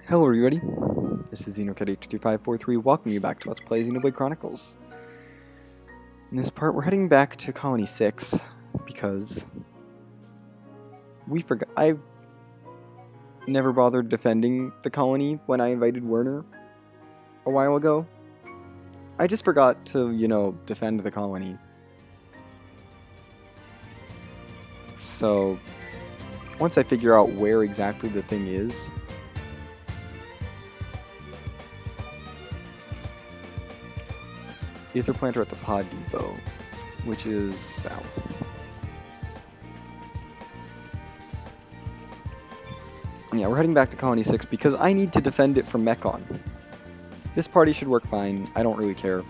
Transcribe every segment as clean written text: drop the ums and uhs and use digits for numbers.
Hello everybody, this is Xenoblade2543, welcoming you back to Let's Play Xenoblade Chronicles. In this part, we're heading back to Colony 6, because I never bothered defending the colony when I invited Werner a while ago. I just forgot to, defend the colony. So, once I figure out where exactly the thing is, Ether Planter at the Pod Depot, which is south. Yeah, we're heading back to Colony 6 because I need to defend it from Mechon. This party should work fine, I don't really care.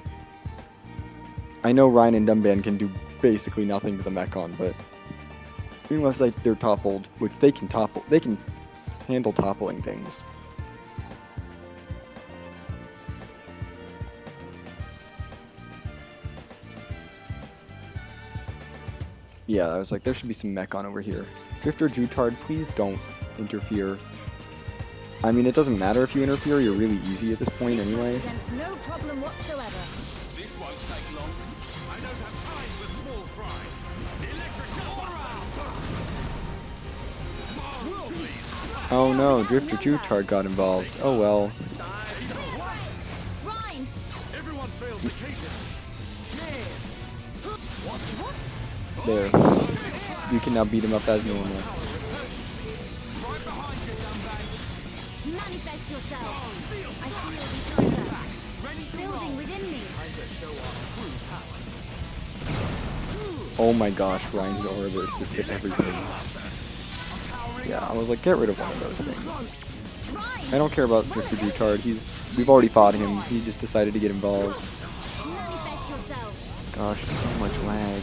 I know Ryan and Dumban can do basically nothing to the Mechon, but unless they're toppled, which they can handle toppling things. Yeah, I was like, there should be some Mechon over here. Drifter Jutard, please don't interfere. I mean, it doesn't matter if you interfere, you're really easy at this point anyway. No problem whatsoever. This won't take long. I don't have time for small fry. Electric Oh no, Drifter Jutard got involved. Oh well. Ryan. Everyone fails occasionally. There. You can now beat him up as normal. Manifest yourself. I feel the fire building within me. Oh my gosh, Ryan's Orbis just hit everything. Yeah, I was like, get rid of one of those things. I don't care about Drifter Jutard. We've already fought him. He just decided to get involved. Manifest yourself. Gosh, so much lag.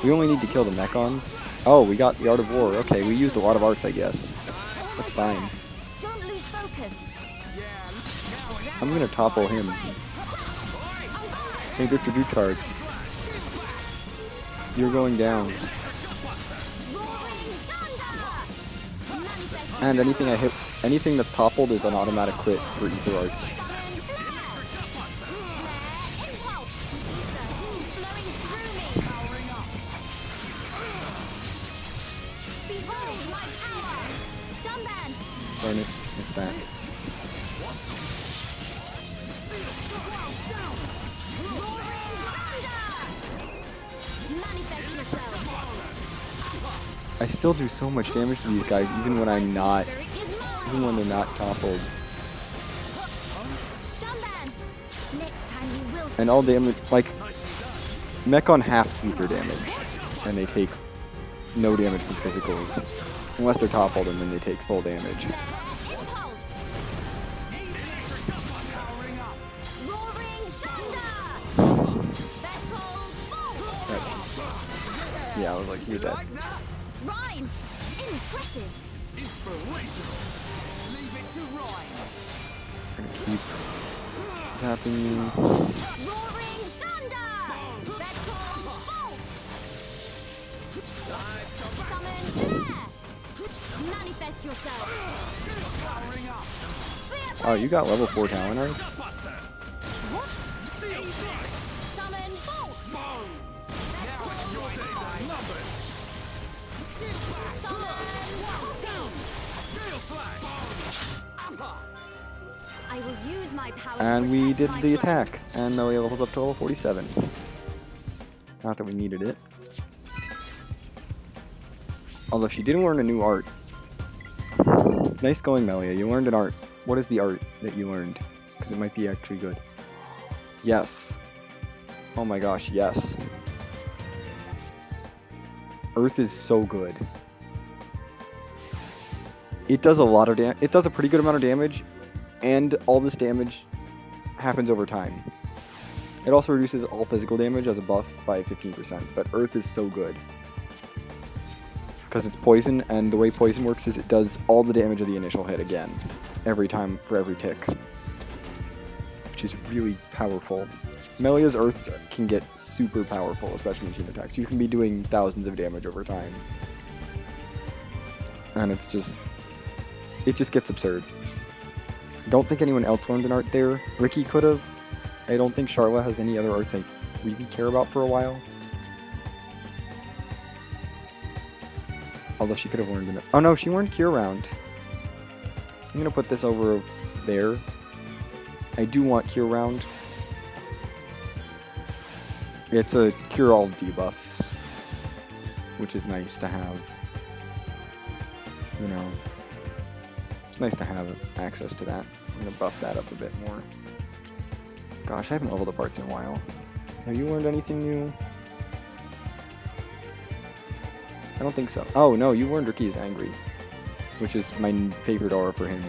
We only need to kill the Mechon. Oh, we got the Art of War. Okay, we used a lot of arts, I guess. That's fine. Don't lose focus. I'm gonna topple him. Hey, Drifter Jutard. You're going down. And anything that's toppled is an automatic crit for Ether Arts. Darn it, missed that. I still do so much damage to these guys even when they're not toppled. And all damage, like, Mechon half ether damage, and they take no damage from physicals. Unless they're toppled and then they take full damage. Yeah, I was like, you're dead. Ryan, impressive. I'm gonna keep tapping you. Roaring thunder. Summon air. Manifest yourself. Oh, you got level 4 Talon Arts? What? Summon bolt. I will use my power. And we did the attack, and Melee levels up to level 47. Not that we needed it. Although she didn't learn a new art. Nice going, Melia. You learned an art. What is the art that you learned? Because it might be actually good. Yes. Oh my gosh, yes. Earth is so good. It does a lot of damage. It does a pretty good amount of damage, and all this damage happens over time. It also reduces all physical damage as a buff by 15%, but Earth is so good. Because it's poison, and the way poison works is it does all the damage of the initial hit again, every time for every tick. Which is really powerful. Melia's Earths can get super powerful, especially in team attacks. You can be doing thousands of damage over time. And it just gets absurd. I don't think anyone else learned an art there. Ricky could have. I don't think Charlotte has any other arts I really care about for a while. Although she could have learned it. Oh no, she learned Cure Round. I'm gonna put this over there. I do want Cure Round. It's a cure all debuffs, which is nice to have. You know, it's nice to have access to that. I'm gonna buff that up a bit more. Gosh, I haven't leveled up arts in a while. Have you learned anything new? I don't think so. Oh no, you learned Ricky's Angry, which is my favorite aura for him.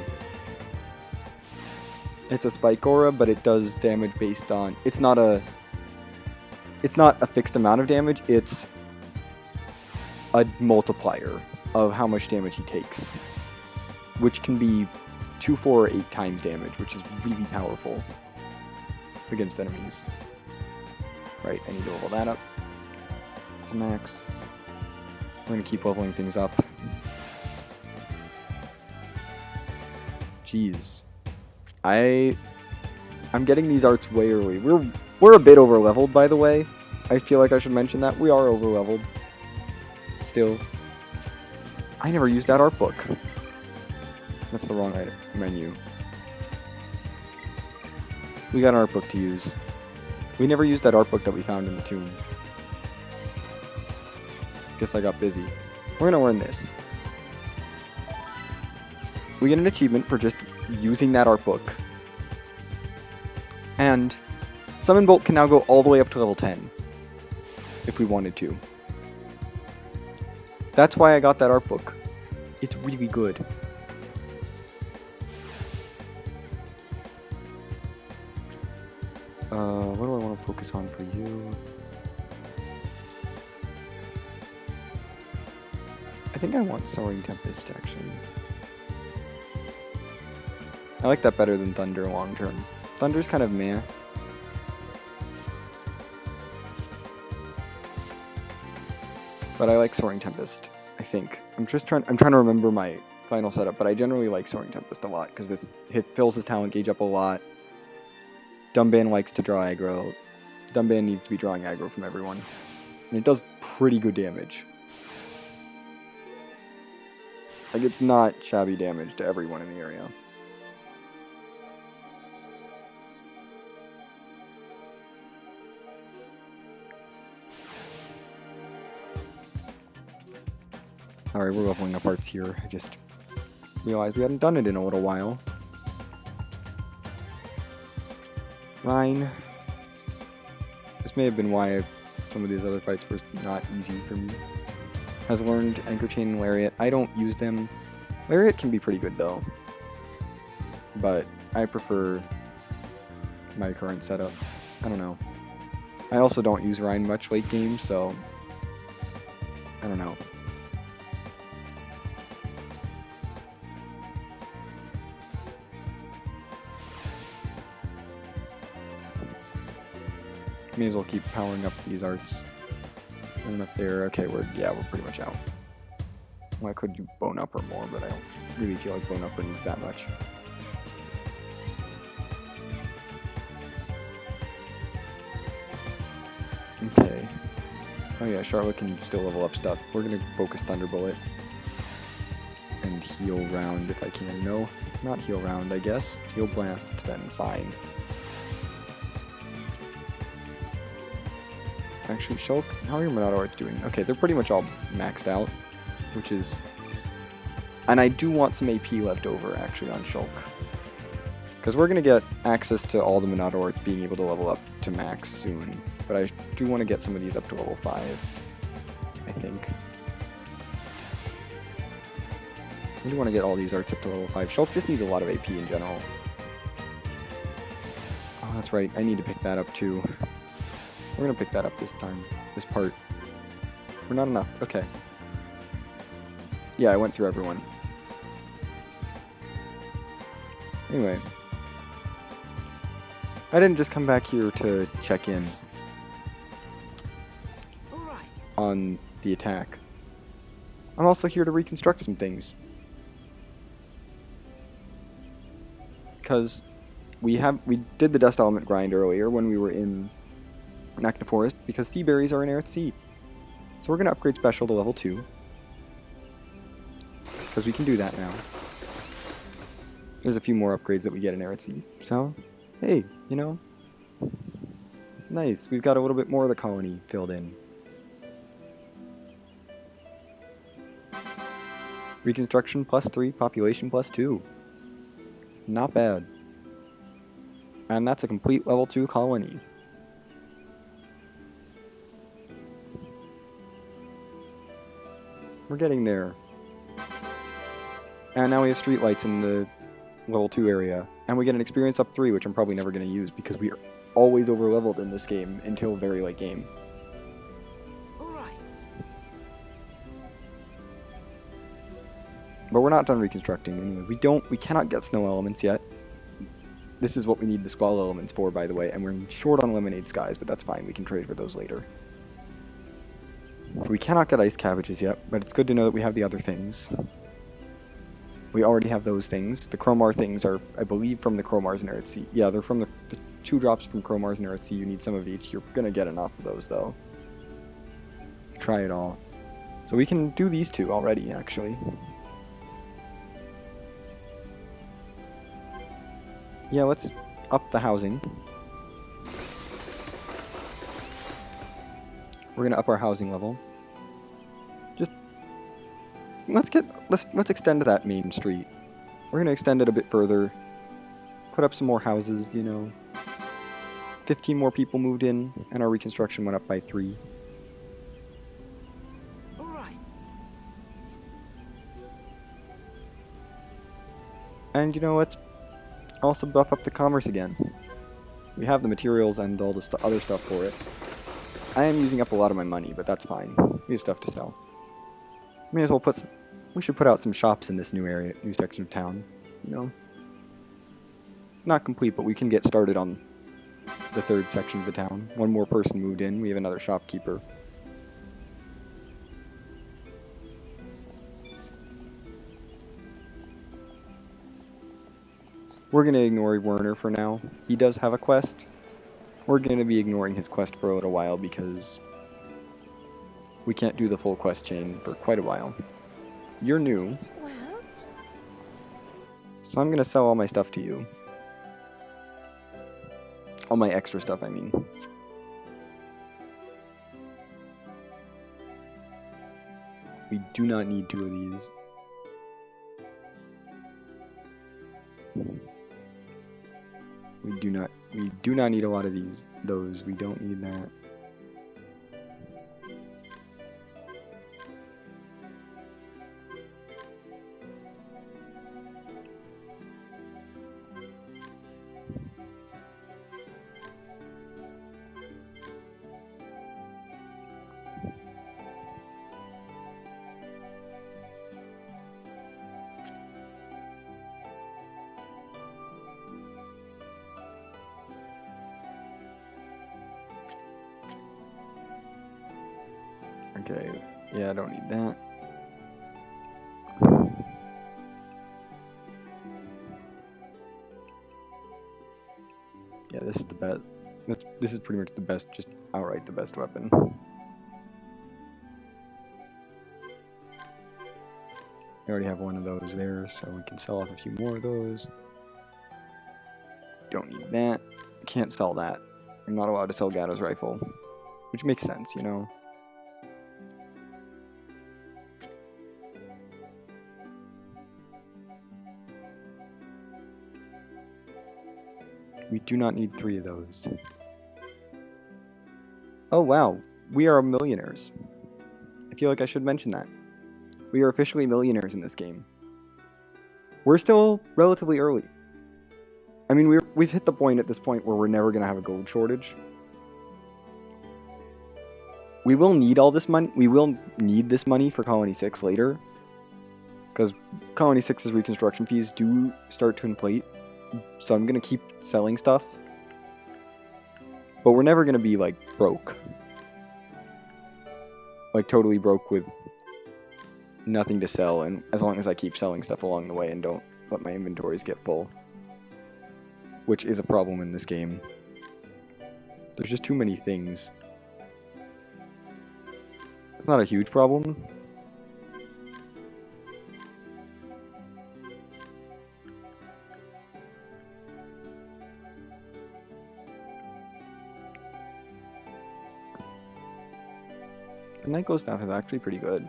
It's a spike aura, but it does damage based on... It's not a fixed amount of damage, it's a multiplier of how much damage he takes, which can be 2, 4, or 8 times damage, which is really powerful against enemies. Right, I need to level that up to max. I'm going to keep leveling things up. Jeez. I'm getting these arts way early. We're a bit over leveled, by the way. I feel like I should mention that. We are over leveled. Still. I never used that art book. That's the wrong item menu. We got an art book to use. We never used that art book that we found in the tomb. Guess I got busy. We're gonna learn this. We get an achievement for just using that art book. And Summon Bolt can now go all the way up to level 10. If we wanted to. That's why I got that art book. It's really good. What do I want to focus on for you? I think I want Soaring Tempest, actually. I like that better than Thunder long term. Thunder's kind of meh. But I like Soaring Tempest, I think. I'm trying to remember my final setup, but I generally like Soaring Tempest a lot, because this fills his talent gauge up a lot. Dumban likes to draw aggro. Dumban needs to be drawing aggro from everyone. And it does pretty good damage. Like, it's not shabby damage to everyone in the area. Sorry, we're leveling up arts here. I just realized we hadn't done it in a little while. Rhine. This may have been why some of these other fights were not easy for me. Has learned Anchor Chain and Lariat. I don't use them. Lariat can be pretty good though. But I prefer my current setup. I don't know. I also don't use Rhine much late game, so I don't know. May as well keep powering up these arts. I don't know if they're... Okay, we're pretty much out. Well, I could do Bone Upper more, but I don't really feel like Bone Upper needs that much. Okay. Oh yeah, Charlotte can still level up stuff. We're gonna focus Thunderbolt. And Heal Round if I can. No, not Heal Round, I guess. Heal Blast, then fine. Actually, Shulk, how are your Monado arts doing? Okay, they're pretty much all maxed out, which is... And I do want some AP left over, actually, on Shulk. Because we're going to get access to all the Monado arts being able to level up to max soon. But I do want to get some of these up to level 5, I think. I do want to get all these arts up to level 5. Shulk just needs a lot of AP in general. Oh, that's right, I need to pick that up too. We're gonna pick that up this time. This part. We're not enough. Okay. Yeah, I went through everyone. Anyway. I didn't just come back here to check in on the attack. I'm also here to reconstruct some things. Because we did the dust element grind earlier when we were in Makna Forest, because sea berries are in Eryth Sea. So we're going to upgrade special to level 2. Because we can do that now. There's a few more upgrades that we get in Eryth Sea. So, hey, you know, nice. We've got a little bit more of the colony filled in. Reconstruction +3, population +2. Not bad. And that's a complete level 2 colony. We're getting there. And now we have streetlights in the level 2 area. And we get an experience up 3, which I'm probably never going to use because we are always over leveled in this game until very late game. But we're not done reconstructing anyway. We cannot get snow elements yet. This is what we need the squall elements for, by the way, and we're short on lemonade skies, but that's fine. We can trade for those later. We cannot get ice cabbages yet, but it's good to know that we have the other things. We already have those things. The Chromar things are, I believe, from the Chromars in Eryth Sea. Yeah, they're from the 2 drops from Chromars in Eryth Sea. You need some of each. You're gonna get enough of those, though. Try it all. So we can do these 2 already, actually. Yeah, let's up the housing. We're gonna up our housing level. Just let's extend that main street. We're gonna extend it a bit further. Put up some more houses, you know. 15 more people moved in, and our reconstruction went up by 3. And you know, let's also buff up the commerce again. We have the materials and all the other stuff for it. I am using up a lot of my money, but that's fine. We have stuff to sell. May as well we should put out some shops in this new section of town, you know. It's not complete, but we can get started on the 3rd section of the town. 1 more person moved in, we have another shopkeeper. We're going to ignore Werner for now. He does have a quest. We're going to be ignoring his quest for a little while because we can't do the full quest chain for quite a while. You're new. So I'm going to sell all my stuff to you. All my extra stuff, I mean. We do not need 2 of these. We do not need a lot of those. We don't need that. Okay, yeah, I don't need that. Yeah, this is the best. This is pretty much the best, just outright the best weapon. We already have one of those there, so we can sell off a few more of those. Don't need that. Can't sell that. I'm not allowed to sell Gatto's rifle, which makes sense, you know. We do not need 3 of those. Oh wow, we are millionaires. I feel like I should mention that. We are officially millionaires in this game. We're still relatively early. I mean, we've hit the point at this point where we're never going to have a gold shortage. We will need all this money. We will need this money for Colony 6 later. Because Colony 6's reconstruction fees do start to inflate. So I'm going to keep selling stuff. But we're never going to be, like, broke. Like, totally broke with nothing to sell, and as long as I keep selling stuff along the way and don't let my inventories get full. Which is a problem in this game. There's just too many things. It's not a huge problem. The Nightglow stuff is actually pretty good.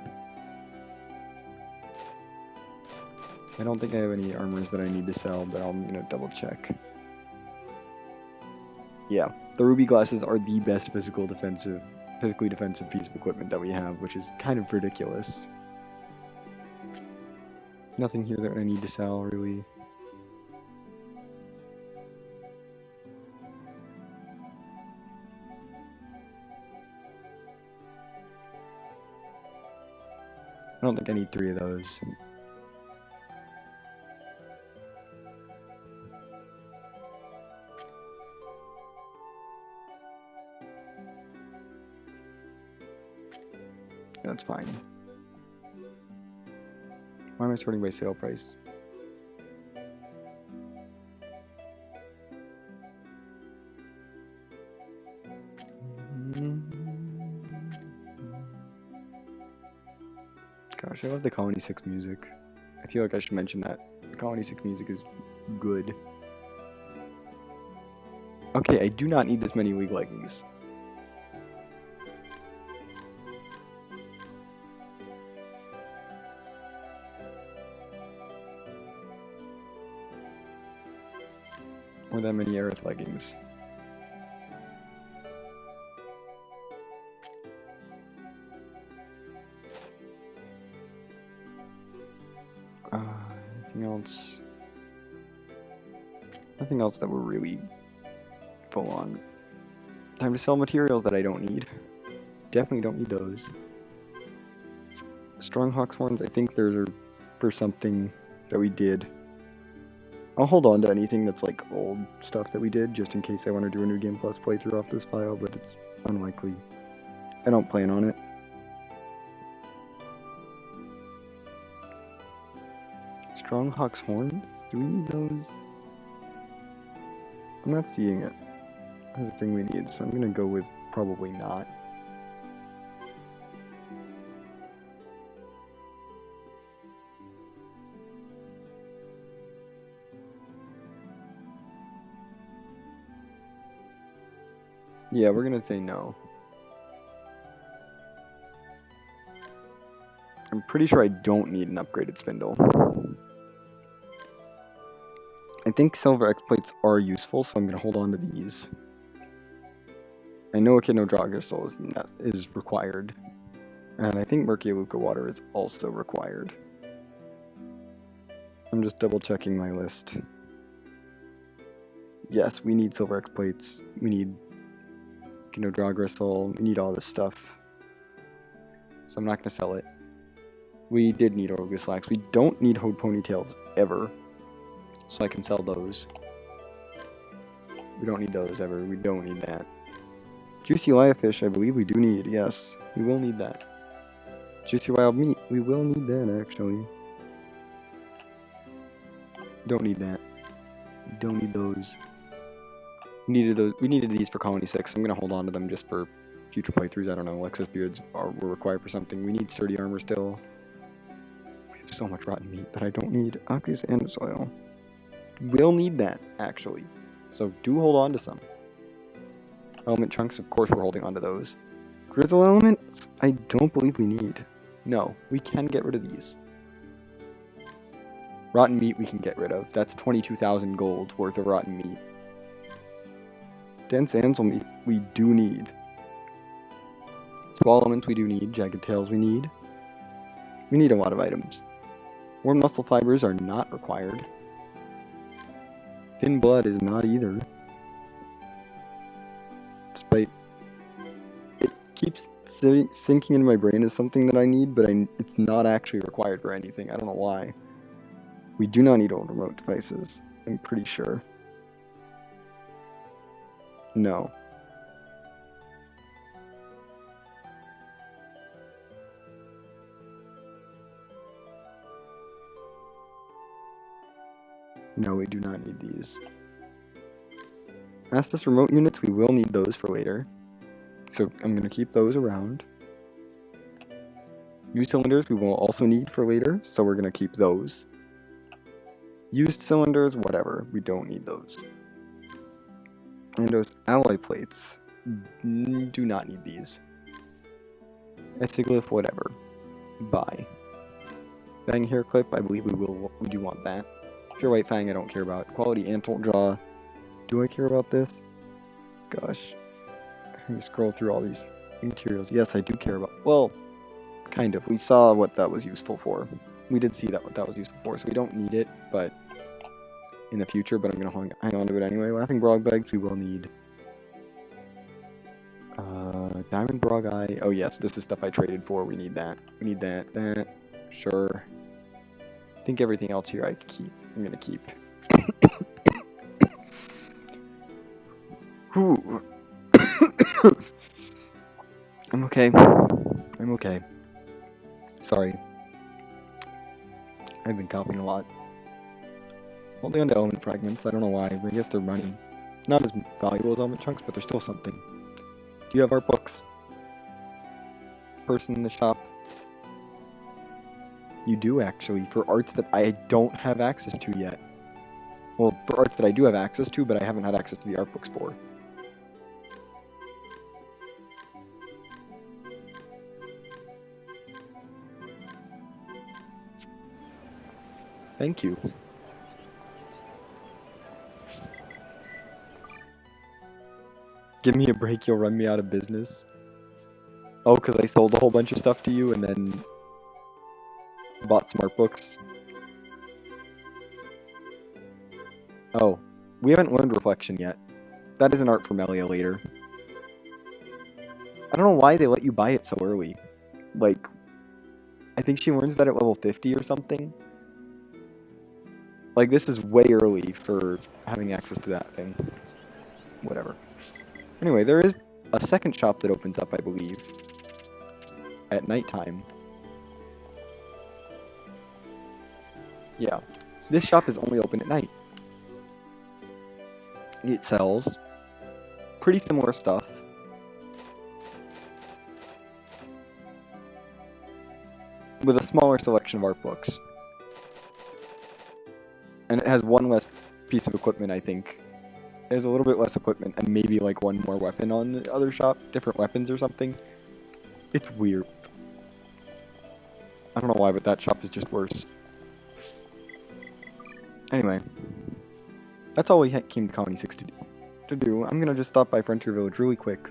I don't think I have any armors that I need to sell, but I'm gonna double check. Yeah, the ruby glasses are the best physically defensive piece of equipment that we have, which is kind of ridiculous. Nothing here that I need to sell, really. I don't think I need 3 of those. That's fine. Why am I sorting by sale price? Gosh, I love the Colony 6 music. I feel like I should mention that. The Colony 6 music is good. Okay, I do not need this many League leggings. Or that many Eryth leggings. Anything else? Nothing else that we're really full on. Time to sell materials that I don't need. Definitely don't need those. Strong Hawk's horns, I think those are for something that we did. I'll hold on to anything that's like old stuff that we did, just in case I want to do a New Game Plus playthrough off this file, but it's unlikely. I don't plan on it. Strong Hawk's horns? Do we need those? I'm not seeing it as a thing we need, so I'm gonna go with probably not. Yeah, we're gonna say no. I'm pretty sure I don't need an upgraded spindle. I think silver X-plates are useful, so I'm gonna hold on to these. I know Echidna Dragasol is required. And I think Murky Luca water is also required. I'm just double checking my list. Yes, we need silver X-plates. We need Dragasol. We need all this stuff. So I'm not gonna sell it. We did need Orgu Slacks. We don't need Hoed Ponytails ever. So I can sell those. We don't need those ever. We don't need that. Juicy Lionfish, I believe we do need. Yes, we will need that. Juicy Wild Meat, we will need that actually. Don't need that. Don't need those. We needed these for Colony 6. I'm gonna hold on to them just for future playthroughs. I don't know. Lexus Beards were required for something. We need Sturdy Armour still. We have so much rotten meat that I don't need. Aqueous Andros oil. We'll need that, actually. So do hold on to some. Element chunks, of course we're holding on to those. Drizzle elements, I don't believe we need. No, we can get rid of these. Rotten meat we can get rid of. That's 22,000 gold worth of rotten meat. Dense Ansel meat we do need. Swall elements we do need. Jagged tails we need. We need a lot of items. Worm muscle fibers are not required. Thin blood is not either. Despite it keeps sinking into my brain as something that I need, but it's not actually required for anything. I don't know why. We do not need old remote devices. I'm pretty sure. No. No, we do not need these. Estus remote units, we will need those for later. So I'm going to keep those around. New cylinders we will also need for later, so we're going to keep those. Used cylinders, whatever, we don't need those. And those alloy plates, do not need these. Essiglyph, whatever. Buy. Fang hair clip, I believe we do want that. Pure white fang, I don't care about. Quality antle jaw, do I care about this? Gosh. Let me scroll through all these materials. Yes, I do care about. Well, kind of. We saw what that was useful for. We did see that what that was useful for, so we don't need it, but in the future. But I'm gonna hang on to it anyway. Laughing Brog bags, we will need. Diamond Brog Eye. Oh yes, this is stuff I traded for. We need that. We need that. That. Sure. I think everything else here I can keep. I'm gonna keep. Whew. I'm okay. I'm okay. Sorry. I've been coughing a lot. Holding on to element fragments, I don't know why, but I guess they're money. Not as valuable as element chunks, but they're still something. Do you have art books? Person in the shop? You do, actually, for arts that I don't have access to yet. Well, for arts that I do have access to, but I haven't had access to the art books for. Thank you. Give me a break, you'll run me out of business. Oh, because I sold a whole bunch of stuff to you and then bought smart books. Oh, we haven't learned Reflection yet. That is an art for Melia later. I don't know why they let you buy it so early. Like, I think she learns that at level 50 or something. Like, this is way early for having access to that thing. Whatever. Anyway, there is a second shop that opens up, I believe, at nighttime. Yeah. This shop is only open at night. It sells pretty similar stuff. With a smaller selection of art books. And it has one less piece of equipment, I think. It has a little bit less equipment and maybe like one more weapon on the other shop. Different weapons or something. It's weird. I don't know why, but that shop is just worse. Anyway. That's all we came to Colony 6 to do. I'm gonna just stop by Frontier Village really quick.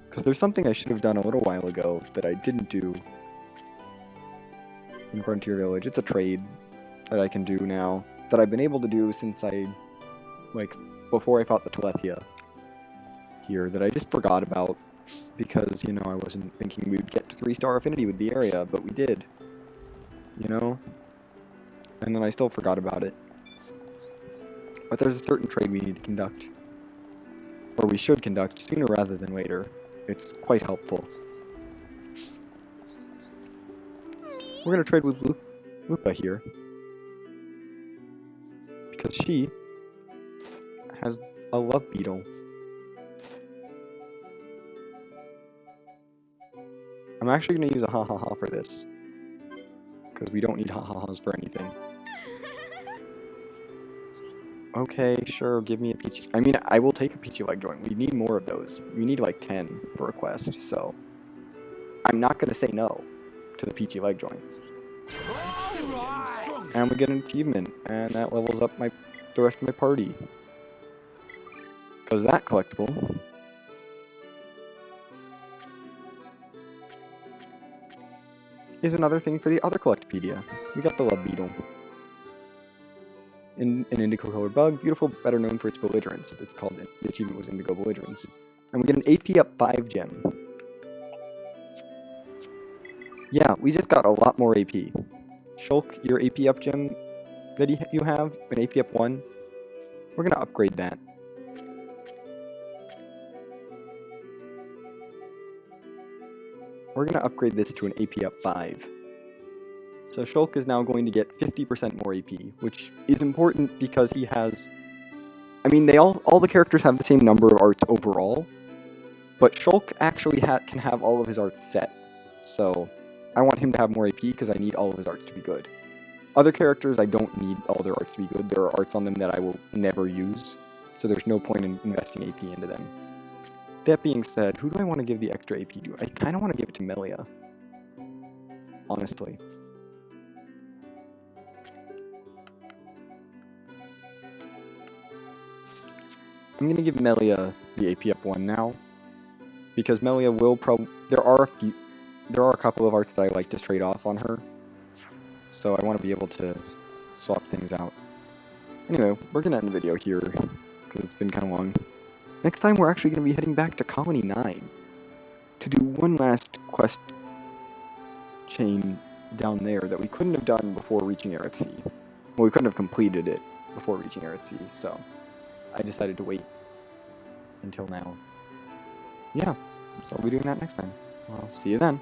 Because there's something I should have done a little while ago that I didn't do in Frontier Village. It's a trade that I can do now. That I've been able to do since before I fought the Telethia here. That I just forgot about. Because, you know, I wasn't thinking we would get to 3-star affinity with the area. But we did. You know? And then I still forgot about it. But there's a certain trade we need to conduct. Or we should conduct sooner rather than later. It's quite helpful. We're going to trade with Lupa here. Because she has a Love Beetle. I'm actually going to use a ha-ha-ha for this. Because we don't need ha-ha-has for anything. Okay, sure, give me a peachy. I mean, I will take a peachy leg joint. We need more of those. We need like 10 for a quest, so I'm not going to say no to the peachy leg joint. And we get an achievement, and that levels up the rest of my party. Because that collectible is another thing for the other Collectopedia. We got the Love Beetle. An indigo colored bug, beautiful, better known for its belligerence. It's called, the achievement was Indigo Belligerence. And we get an AP up 5 gem. Yeah, we just got a lot more AP. Shulk, your AP up gem that you have, an AP up 1, we're going to upgrade that. We're going to upgrade this to an AP up 5. So Shulk is now going to get 50% more AP, which is important because he has... I mean, all the characters have the same number of arts overall, but Shulk actually can have all of his arts set. So I want him to have more AP because I need all of his arts to be good. Other characters, I don't need all their arts to be good. There are arts on them that I will never use, so there's no point in investing AP into them. That being said, who do I want to give the extra AP to? I kind of want to give it to Mir'liez, honestly. I'm going to give Mir'liez the AP up 1 now, because Mir'liez will there are a couple of arts that I like to trade off on her, so I want to be able to swap things out. Anyway, we're going to end the video here, because it's been kind of long. Next time we're actually going to be heading back to Colony 9, to do one last quest chain down there that we couldn't have done before reaching Eryth Sea. Well, we couldn't have completed it before reaching Eryth Sea, so I decided to wait until now. Yeah, so I'll be doing that next time. Well, see you then.